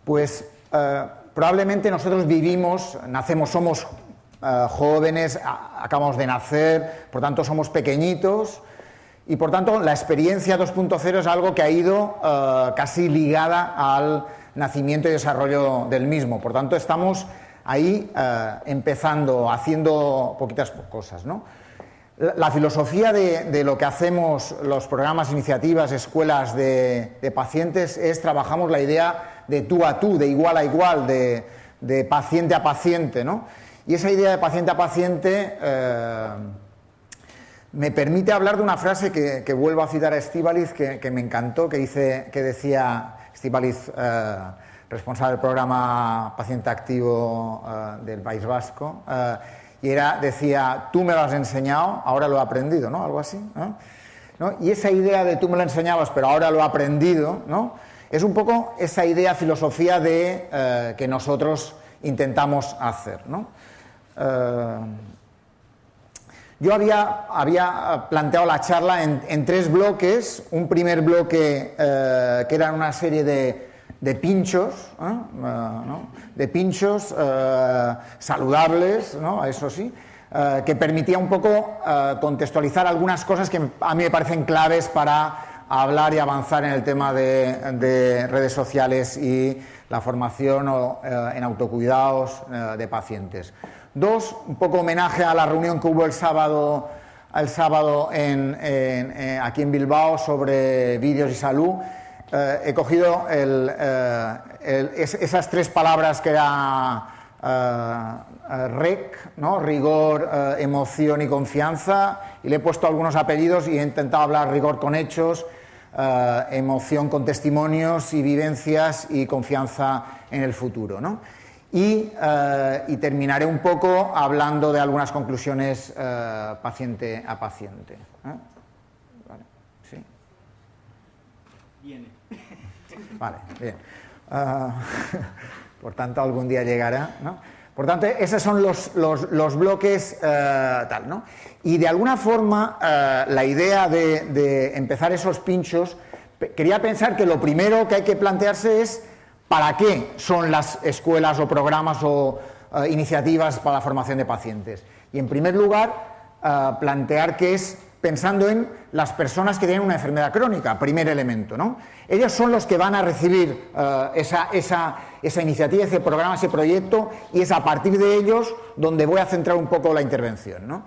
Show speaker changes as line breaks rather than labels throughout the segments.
Pues probablemente nosotros vivimos, nacemos, somos jóvenes, acabamos de nacer, por tanto somos pequeñitos y por tanto la experiencia 2.0 es algo que ha ido casi ligada al nacimiento y desarrollo del mismo. Por tanto estamos ahí empezando, haciendo poquitas cosas, ¿no? La filosofía de lo que hacemos, los programas, iniciativas, escuelas de pacientes, es trabajamos la idea de tú a tú, de igual a igual, de paciente a paciente, ¿no? Y esa idea de paciente a paciente me permite hablar de una frase que vuelvo a citar a Estíbaliz, que me encantó, que decía Estíbaliz, responsable del programa Paciente Activo del País Vasco, y decía, tú me lo has enseñado, ahora lo he aprendido, ¿no? Algo así, ¿no? Y esa idea de tú me lo enseñabas, pero ahora lo he aprendido, ¿no? Es un poco esa idea, filosofía de que nosotros intentamos hacer, ¿no? Yo había planteado la charla en 3 bloques. Un primer bloque que era una serie de pinchos, ¿no? De pinchos saludables, ¿no? Eso sí, que permitía un poco contextualizar algunas cosas que a mí me parecen claves para hablar y avanzar en el tema de redes sociales y la formación en autocuidados de pacientes. 2, un poco homenaje a la reunión que hubo el sábado aquí en Bilbao sobre vídeos y salud. He cogido esas 3 palabras que era REC, ¿no? Rigor, emoción y confianza, y le he puesto algunos apellidos y he intentado hablar rigor con hechos, emoción con testimonios y vivencias y confianza en el futuro, ¿no? Y terminaré un poco hablando de algunas conclusiones paciente a paciente. Vale, ¿sí?
Viene.
Vale, bien. Por tanto, algún día llegará, ¿no? Por tanto, esos son los bloques tal, ¿no? Y de alguna forma, la idea de empezar esos pinchos, quería pensar que lo primero que hay que plantearse es ¿para qué son las escuelas o programas o iniciativas para la formación de pacientes? Y en primer lugar, plantear que es pensando en las personas que tienen una enfermedad crónica, primer elemento, ¿no? Ellos son los que van a recibir esa iniciativa, ese programa, ese proyecto, y es a partir de ellos donde voy a centrar un poco la intervención, ¿no?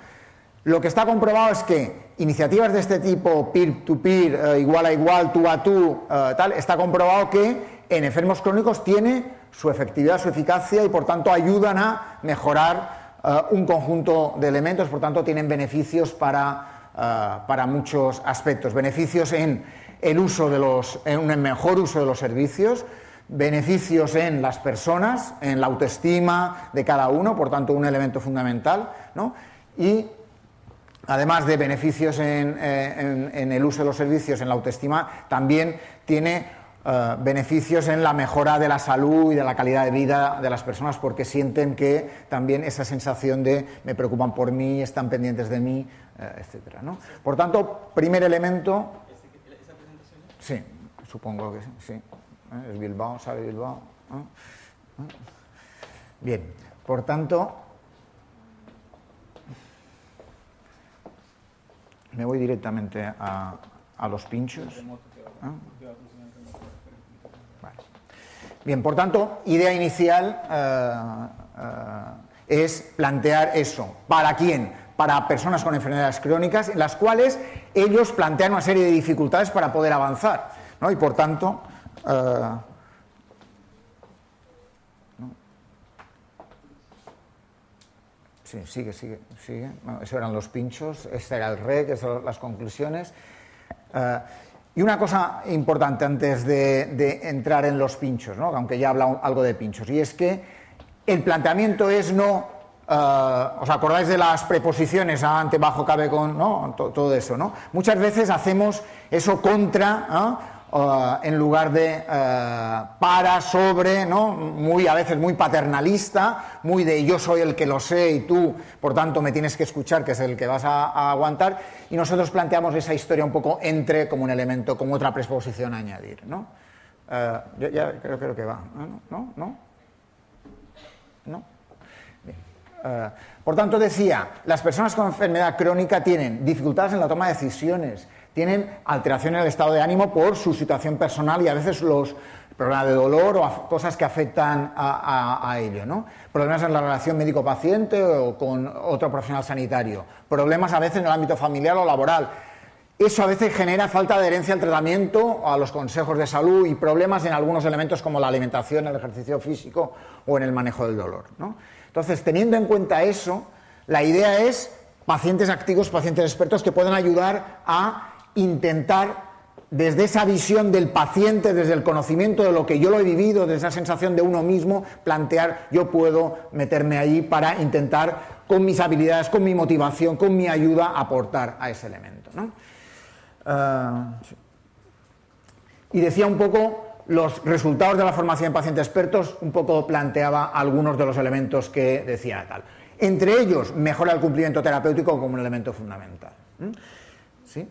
Lo que está comprobado es que iniciativas de este tipo, peer-to-peer, igual a igual, tú a tú, tal, está comprobado que en enfermos crónicos tiene su efectividad, su eficacia y por tanto ayudan a mejorar un conjunto de elementos, por tanto tienen beneficios para muchos aspectos, beneficios en el uso en un mejor uso de los servicios, beneficios en las personas, en la autoestima de cada uno, por tanto un elemento fundamental, ¿no? Y además de beneficios en el uso de los servicios, en la autoestima, también tiene beneficios en la mejora de la salud y de la calidad de vida de las personas, porque sienten que también esa sensación de me preocupan por mí, están pendientes de mí, etcétera, ¿no? Por tanto, primer elemento.
¿Esa presentación?
Sí, supongo que sí. Es Bilbao, ¿sabe Bilbao? Bien, por tanto, me voy directamente a los pinchos. Vale. Bien, por tanto, idea inicial es plantear eso. ¿Para quién? Para personas con enfermedades crónicas, en las cuales ellos plantean una serie de dificultades para poder avanzar, ¿no? Y por tanto, sí, sigue. Bueno, esos eran los pinchos, este era el REC, esas eran las conclusiones. Y una cosa importante antes de entrar en los pinchos, ¿no? Aunque ya he hablado algo de pinchos, y es que el planteamiento es no... ¿os acordáis de las preposiciones ante, bajo, cabe, con, ¿no? Todo eso, ¿no? Muchas veces hacemos eso contra, ¿no? En lugar de para, sobre, ¿no? A veces muy paternalista, muy de yo soy el que lo sé y tú, por tanto, me tienes que escuchar, que es el que vas a aguantar, y nosotros planteamos esa historia un poco entre como un elemento, como otra preposición a añadir, ¿no? Yo ya creo que va. ¿No? Bien. Por tanto, decía, las personas con enfermedad crónica tienen dificultades en la toma de decisiones, tienen alteraciones en el estado de ánimo por su situación personal y a veces los problemas de dolor o cosas que afectan a ello, ¿no? Problemas en la relación médico-paciente o con otro profesional sanitario, problemas a veces en el ámbito familiar o laboral. Eso a veces genera falta de adherencia al tratamiento o a los consejos de salud y problemas en algunos elementos como la alimentación, el ejercicio físico o en el manejo del dolor, ¿no? Entonces, teniendo en cuenta eso, la idea es pacientes activos, pacientes expertos que pueden ayudar a intentar, desde esa visión del paciente, desde el conocimiento de lo que yo lo he vivido, desde esa sensación de uno mismo, plantear, yo puedo meterme ahí para intentar, con mis habilidades, con mi motivación, con mi ayuda, aportar a ese elemento, ¿no? Y decía un poco los resultados de la formación en pacientes expertos, un poco planteaba algunos de los elementos que decía tal. Entre ellos, mejora el cumplimiento terapéutico como un elemento fundamental. ¿Sí?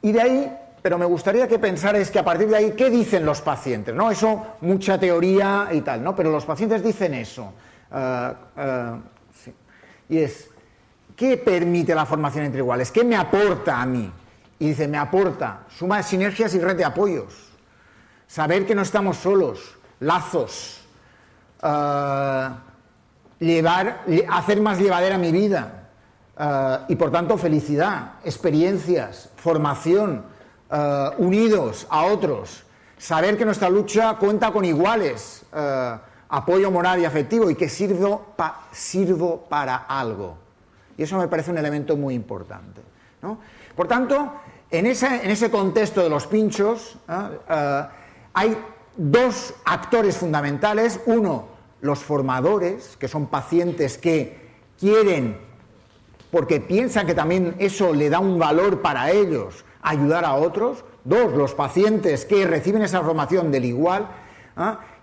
Y de ahí, pero me gustaría que pensarais que a partir de ahí, ¿qué dicen los pacientes? ¿No? Eso, mucha teoría y tal, ¿no? Pero los pacientes dicen eso. Sí. Y es, ¿qué permite la formación entre iguales? ¿Qué me aporta a mí? Y dice, me aporta suma de sinergias y red de apoyos. Saber que no estamos solos, lazos, hacer más llevadera mi vida, y por tanto felicidad, experiencias, formación, unidos a otros, saber que nuestra lucha cuenta con iguales, apoyo moral y afectivo y que sirvo para algo. Y eso me parece un elemento muy importante, ¿no? Por tanto, en ese contexto de los pinchos, hay dos actores fundamentales. Uno, los formadores, que son pacientes que quieren, porque piensan que también eso le da un valor para ellos, ayudar a otros. Dos, los pacientes que reciben esa formación del igual.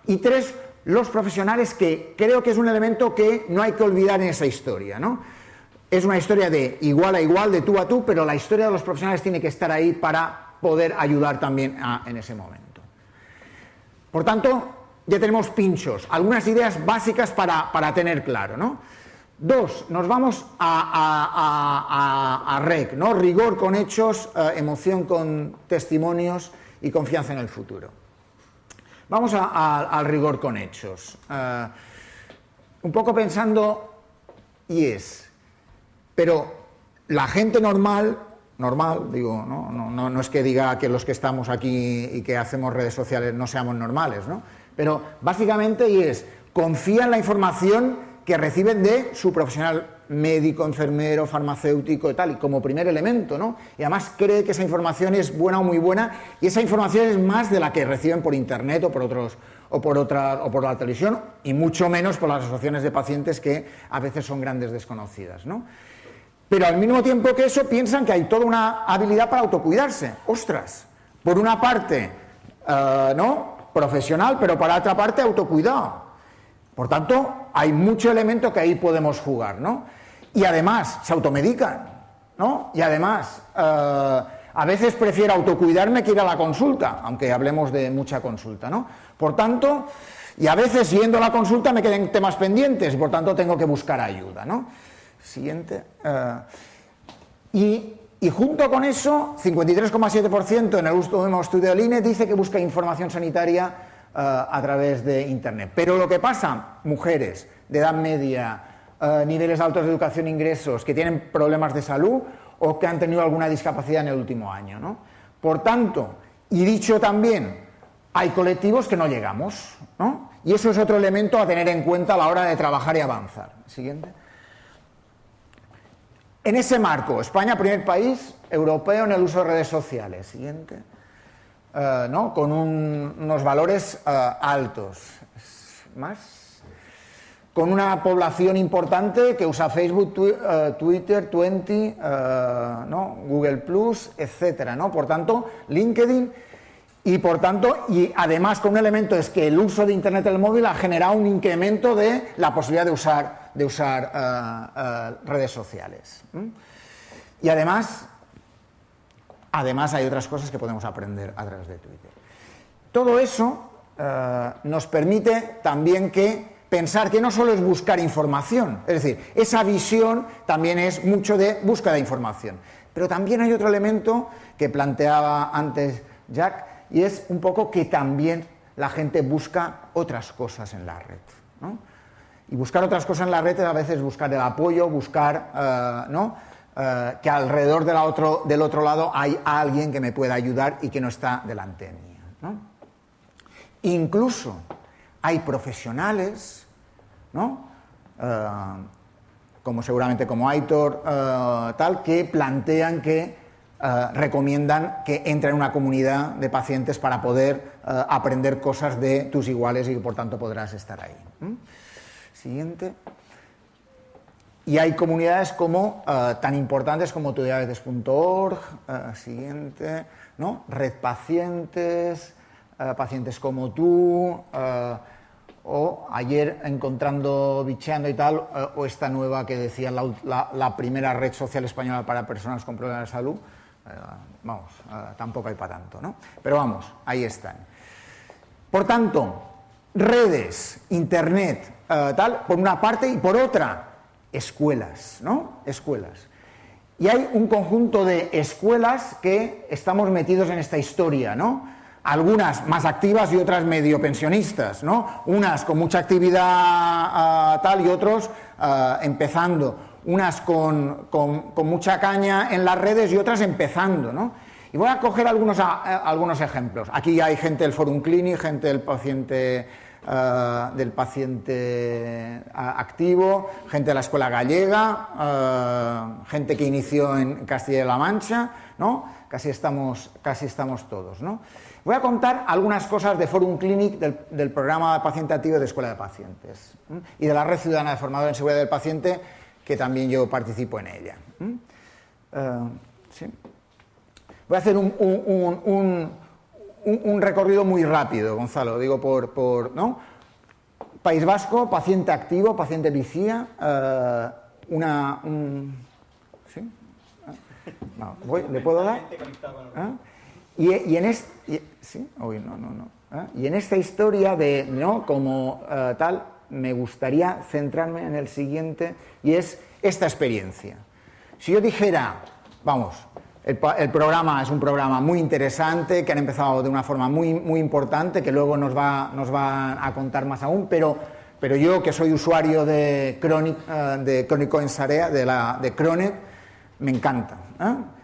Y tres, los profesionales, que creo que es un elemento que no hay que olvidar en esa historia, ¿no? Es una historia de igual a igual, de tú a tú, pero la historia de los profesionales tiene que estar ahí para poder ayudar también en ese momento. Por tanto, ya tenemos pinchos, algunas ideas básicas para tener claro, ¿no? Dos, nos vamos a REC, ¿no? Rigor con hechos, emoción con testimonios y confianza en el futuro. Vamos al rigor con hechos. Un poco pensando, pero la gente normal, digo, no es que diga que los que estamos aquí y que hacemos redes sociales no seamos normales, ¿no? Pero básicamente confía en la información que reciben de su profesional médico, enfermero, farmacéutico y tal, y como primer elemento, ¿no? Y además cree que esa información es buena o muy buena, y esa información es más de la que reciben por internet o por la televisión, y mucho menos por las asociaciones de pacientes que a veces son grandes desconocidas, ¿no? Pero al mismo tiempo que eso piensan que hay toda una habilidad para autocuidarse. ¡Ostras! Por una parte, profesional, pero para otra parte autocuidado. Por tanto, hay mucho elemento que ahí podemos jugar, ¿no? Y además, se automedican, ¿no? Y además, a veces prefiero autocuidarme que ir a la consulta, aunque hablemos de mucha consulta, ¿no? Por tanto, y a veces yendo a la consulta me quedan temas pendientes, y por tanto tengo que buscar ayuda, ¿no? Siguiente. Y junto con eso, 53,7% en el último estudio del INE dice que busca información sanitaria a través de Internet. Pero lo que pasa, mujeres de edad media, niveles altos de educación e ingresos, que tienen problemas de salud o que han tenido alguna discapacidad en el último año, ¿no? Por tanto, y dicho también, hay colectivos que no llegamos, ¿no? Y eso es otro elemento a tener en cuenta a la hora de trabajar y avanzar. Siguiente. En ese marco, España, primer país europeo en el uso de redes sociales. Siguiente. ¿No? Con unos valores altos. Más. Con una población importante que usa Facebook, Twitter, Twenty, ¿no? Google Plus, etcétera, ¿no? Por tanto, LinkedIn. Y además con un elemento es que el uso de Internet del móvil ha generado un incremento de la posibilidad de usar redes sociales. Y además hay otras cosas que podemos aprender a través de Twitter. todo eso nos permite también pensar que no solo es buscar información, es decir, esa visión también es mucho de búsqueda de información. Pero también hay otro elemento que planteaba antes Jack, y es un poco que también la gente busca otras cosas en la red, ¿no? Y buscar otras cosas en la red es a veces buscar el apoyo, buscar que alrededor del otro lado hay alguien que me pueda ayudar y que no está delante mía, ¿no? Incluso hay profesionales, ¿no? Como seguramente como Aitor, que plantean que recomiendan que entre en una comunidad de pacientes para poder aprender cosas de tus iguales y que por tanto podrás estar ahí. Siguiente. Y hay comunidades como tan importantes como tudiabetes.org, siguiente, ¿no? Red Pacientes, pacientes como tú, o ayer encontrando, bicheando y tal, o esta nueva que decía la primera red social española para personas con problemas de salud. Tampoco hay para tanto, ¿no? Pero vamos, ahí están. Por tanto, redes, internet, por una parte, y por otra, escuelas, ¿no? Escuelas. Y hay un conjunto de escuelas que estamos metidos en esta historia, ¿no? Algunas más activas y otras medio pensionistas, ¿no? Unas con mucha actividad y otros empezando. Unas con mucha caña en las redes y otras empezando, ¿no? Y voy a coger algunos ejemplos. Aquí hay gente del Forum Clinic, gente del paciente activo, gente de la Escuela Gallega, gente que inició en Castilla-La Mancha, ¿no? Casi estamos todos, ¿no? Voy a contar algunas cosas de Forum Clinic, del programa de paciente activo de Escuela de Pacientes, y de la Red Ciudadana de Formadores en Seguridad del Paciente, que también yo participo en ella. ¿Sí? Voy a hacer un recorrido muy rápido, Gonzalo, digo ¿no? País Vasco, paciente activo, paciente Vicía, ¿sí? ¿Le puedo dar? Y en esta historia ¿no? Como me gustaría centrarme en el siguiente, y es esta experiencia. Si yo dijera, el programa es un programa muy interesante, que han empezado de una forma muy, muy importante, que luego nos va a contar más aún, pero yo, que soy usuario de Crónico en Sarea, de Cronet, me encanta.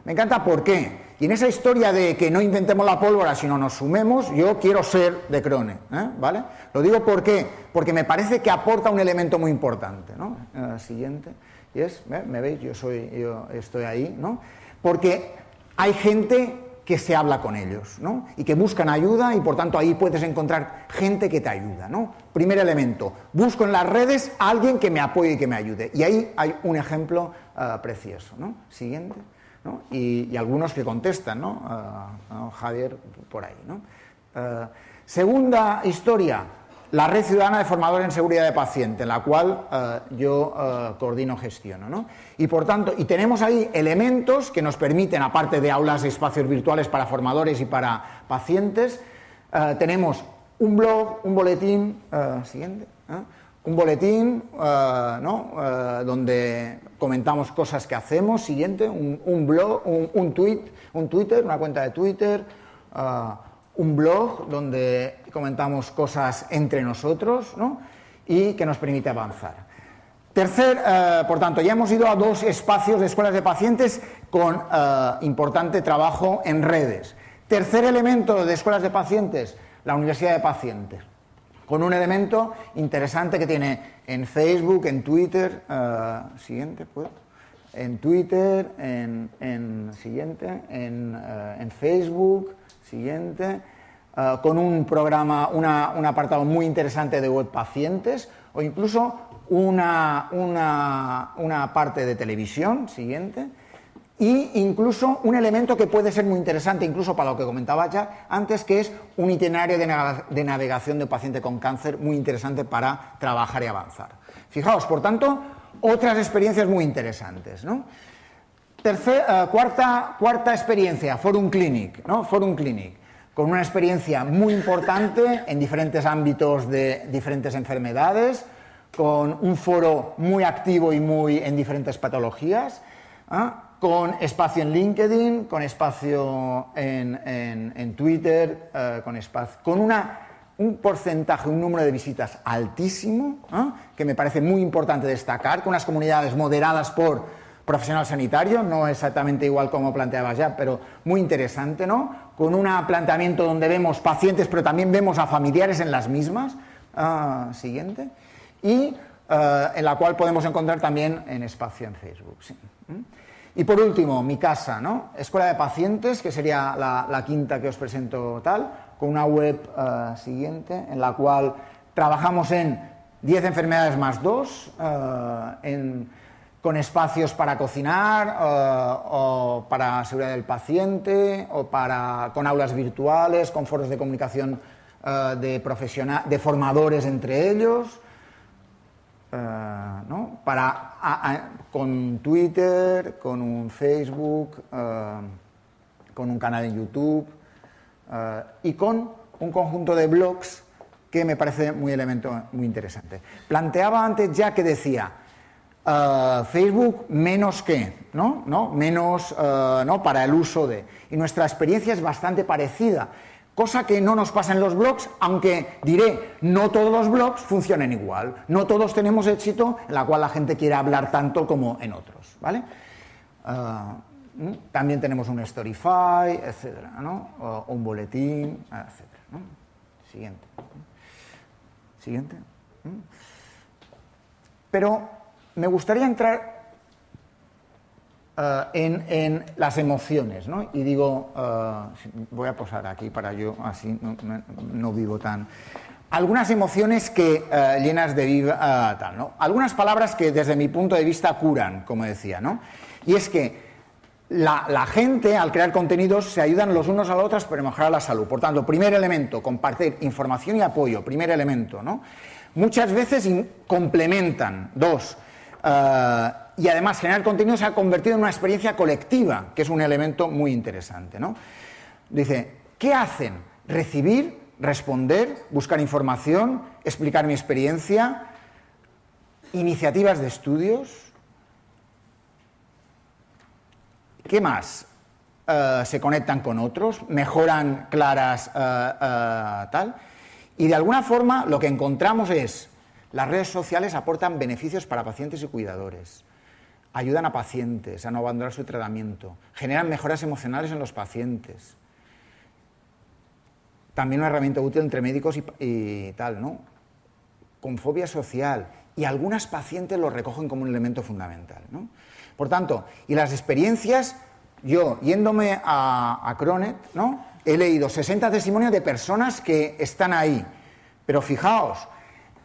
Me encanta, ¿por qué? Y en esa historia de que no inventemos la pólvora, sino nos sumemos, yo quiero ser de Cronet, ¿vale? Lo digo ¿por qué? Porque me parece que aporta un elemento muy importante, ¿no? Siguiente. Y ¿me veis? Yo estoy ahí, ¿no? Porque hay gente que se habla con ellos, ¿no? Y que buscan ayuda, y por tanto ahí puedes encontrar gente que te ayuda, ¿no? Primer elemento, busco en las redes a alguien que me apoye y que me ayude. Y ahí hay un ejemplo precioso, ¿no? Siguiente. ¿No? Y algunos que contestan, ¿no? Javier, por ahí, ¿no? Segunda historia, la Red Ciudadana de Formadores en Seguridad de Paciente, en la cual yo coordino, gestiono, ¿no? Y por tanto, tenemos ahí elementos que nos permiten, aparte de aulas y espacios virtuales para formadores y para pacientes, tenemos un blog, un boletín, siguiente, un boletín, ¿no? Donde comentamos cosas que hacemos, siguiente, un blog, un Twitter, una cuenta de Twitter, un blog donde comentamos cosas entre nosotros, ¿no? Y que nos permite avanzar. Por tanto, ya hemos ido a 2 espacios de escuelas de pacientes con importante trabajo en redes. Tercer elemento de escuelas de pacientes, la Universidad de Pacientes, con un elemento interesante que tiene en Facebook, en Twitter, siguiente, pues, en Twitter, siguiente, en Facebook, siguiente, con un programa, un apartado muy interesante de web pacientes, o incluso una parte de televisión, siguiente, y incluso un elemento que puede ser muy interesante, incluso para lo que comentaba ya antes, que es un itinerario de navegación de un paciente con cáncer muy interesante para trabajar y avanzar. Fijaos, por tanto, otras experiencias muy interesantes, ¿no? Cuarta experiencia, Forum Clinic, ¿no? Forum Clinic. con una experiencia muy importante en diferentes ámbitos de diferentes enfermedades, con un foro muy activo y muy en diferentes patologías, con espacio en LinkedIn, con espacio en Twitter, con un porcentaje, un número de visitas altísimo, que me parece muy importante destacar, con unas comunidades moderadas por profesional sanitario, no exactamente igual como planteabas ya, pero muy interesante, ¿no? Con un planteamiento donde vemos pacientes, pero también vemos a familiares en las mismas. Siguiente. Y en la cual podemos encontrar también en espacio en Facebook. Sí. Y por último, mi casa, ¿no? Escuela de pacientes, que sería la quinta que os presento tal, con una web siguiente, en la cual trabajamos en 10 enfermedades más 2, con espacios para cocinar, o para seguridad del paciente, o con aulas virtuales, con foros de comunicación de formadores entre ellos, ¿no? Con Twitter, con un Facebook, con un canal en YouTube, y con un conjunto de blogs que me parece muy interesante. Planteaba antes ya que decía Facebook menos que, ¿no? Menos ¿no? Para el uso de. Y nuestra experiencia es bastante parecida. Cosa que no nos pasa en los blogs, aunque diré, no todos los blogs funcionan igual. No todos tenemos éxito en la cual la gente quiere hablar tanto como en otros, ¿vale? También tenemos un Storify, etcétera, ¿no? O un boletín, etcétera, ¿no? Siguiente. Siguiente. Pero me gustaría entrar en las emociones, ¿no? Y digo, voy a posar aquí para yo así no vivo tan. Algunas emociones que llenas de vida, tal, ¿no? Algunas palabras que desde mi punto de vista curan, como decía, ¿no? Y es que la gente al crear contenidos se ayudan los unos a los otros para mejorar la salud. Por tanto, primer elemento, compartir información y apoyo, primer elemento, ¿no? Muchas veces complementan, dos. Y además generar contenido se ha convertido en una experiencia colectiva, que es un elemento muy interesante, ¿no? Dice, ¿qué hacen? Recibir, responder, buscar información, explicar mi experiencia, iniciativas de estudios. ¿Qué más? Se conectan con otros, mejoran claras, tal. Y de alguna forma lo que encontramos es, las redes sociales aportan beneficios para pacientes y cuidadores, ayudan a pacientes a no abandonar su tratamiento, generan mejoras emocionales en los pacientes. También una herramienta útil entre médicos y tal, ¿no? Con fobia social. Y algunas pacientes lo recogen como un elemento fundamental, ¿no? Por tanto, y las experiencias, yo yéndome a Cronet, ¿no? He leído 60 testimonios de personas que están ahí. Pero fijaos,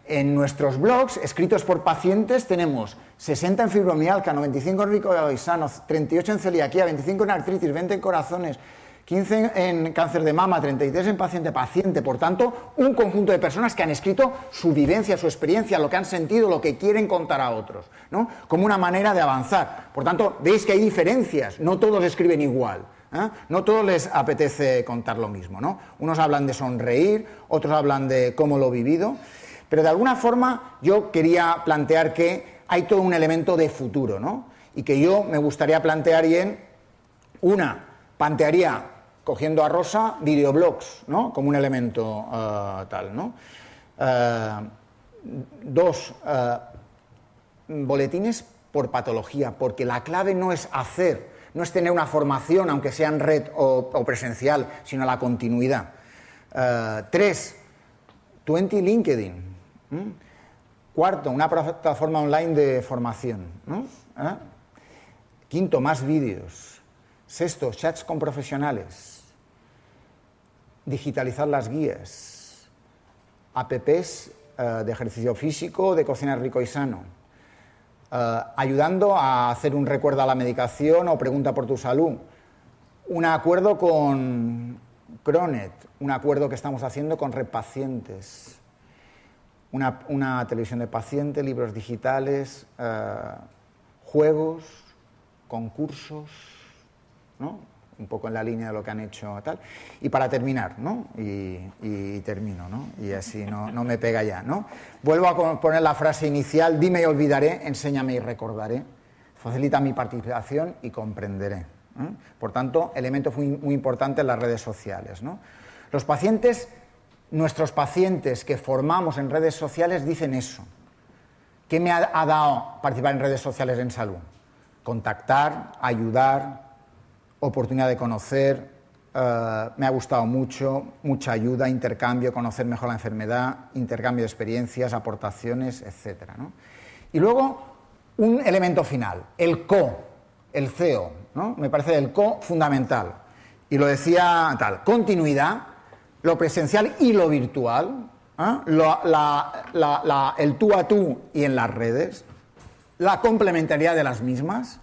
en nuestros blogs, escritos por pacientes, tenemos 60 en fibromialgia, 95 en ricoisano, 38 en celiaquía, 25 en artritis, 20 en corazones, 15 en cáncer de mama, 33 en paciente. Por tanto, un conjunto de personas que han escrito su vivencia, su experiencia, lo que han sentido, lo que quieren contar a otros, ¿no? Como una manera de avanzar. Por tanto, veis que hay diferencias, no todos escriben igual. No todos les apetece contar lo mismo, ¿no? Unos hablan de sonreír, otros hablan de cómo lo he vivido, pero de alguna forma yo quería plantear que hay todo un elemento de futuro, ¿no? Y que yo me gustaría plantear plantearía, cogiendo a Rosa, videoblogs, ¿no? Como un elemento tal, ¿no? Dos, boletines por patología, porque la clave no es no es tener una formación, aunque sea en red o presencial, sino la continuidad. 3, 20 LinkedIn. Cuarto, una plataforma online de formación, ¿no? Quinto, más vídeos. Sexto, chats con profesionales. Digitalizar las guías. Apps de ejercicio físico, de cocina rico y sano. Ayudando a hacer un recuerdo a la medicación o pregunta por tu salud. Un acuerdo con Cronet, un acuerdo que estamos haciendo con Red Pacientes. Una televisión de paciente, libros digitales, juegos, concursos, ¿no? un poco en la línea de lo que han hecho tal. Y para terminar, ¿no? Y termino, ¿no? Y así no me pega ya, ¿no? Vuelvo a poner la frase inicial: dime y olvidaré, enséñame y recordaré, facilita mi participación y comprenderé. Por tanto, elemento muy importante en las redes sociales, ¿no? Los pacientes, nuestros pacientes que formamos en redes sociales dicen eso. ¿Qué me ha dado participar en redes sociales en salud? Contactar, ayudar, oportunidad de conocer, me ha gustado mucho, mucha ayuda, intercambio, conocer mejor la enfermedad, intercambio de experiencias, aportaciones, etc., ¿no? Y luego, un elemento final, el CEO, ¿no? Me parece el fundamental. Y lo decía tal, continuidad, lo presencial y lo virtual, el tú a tú y en las redes, la complementariedad de las mismas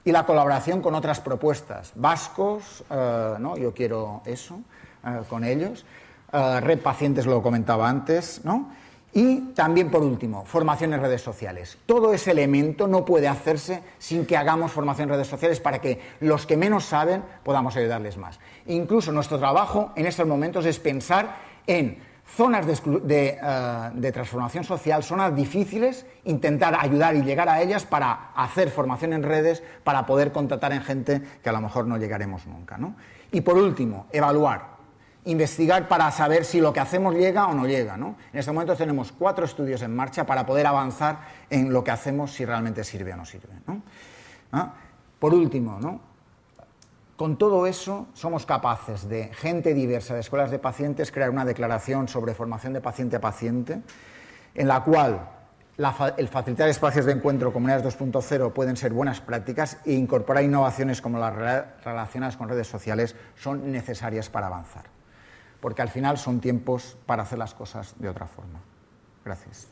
y la colaboración con otras propuestas. Vascos, ¿no? Yo quiero eso con ellos. Red Pacientes lo comentaba antes, ¿no? Y también, por último, formación en redes sociales. Todo ese elemento no puede hacerse sin que hagamos formación en redes sociales para que los que menos saben podamos ayudarles más. Incluso nuestro trabajo en estos momentos es pensar en zonas de transformación social, zonas difíciles, intentar ayudar y llegar a ellas para hacer formación en redes, para poder contratar en gente que a lo mejor no llegaremos nunca, ¿no? Y por último, evaluar, investigar para saber si lo que hacemos llega o no llega, ¿no? En este momento tenemos 4 estudios en marcha para poder avanzar en lo que hacemos, si realmente sirve o no sirve, ¿no? Por último, ¿no? Con todo eso, somos capaces de, gente diversa, de escuelas de pacientes, crear una declaración sobre formación de paciente a paciente, en la cual el facilitar espacios de encuentro, comunidades 2.0, pueden ser buenas prácticas, e incorporar innovaciones como las relacionadas con redes sociales son necesarias para avanzar. Porque al final son tiempos para hacer las cosas de otra forma. Gracias.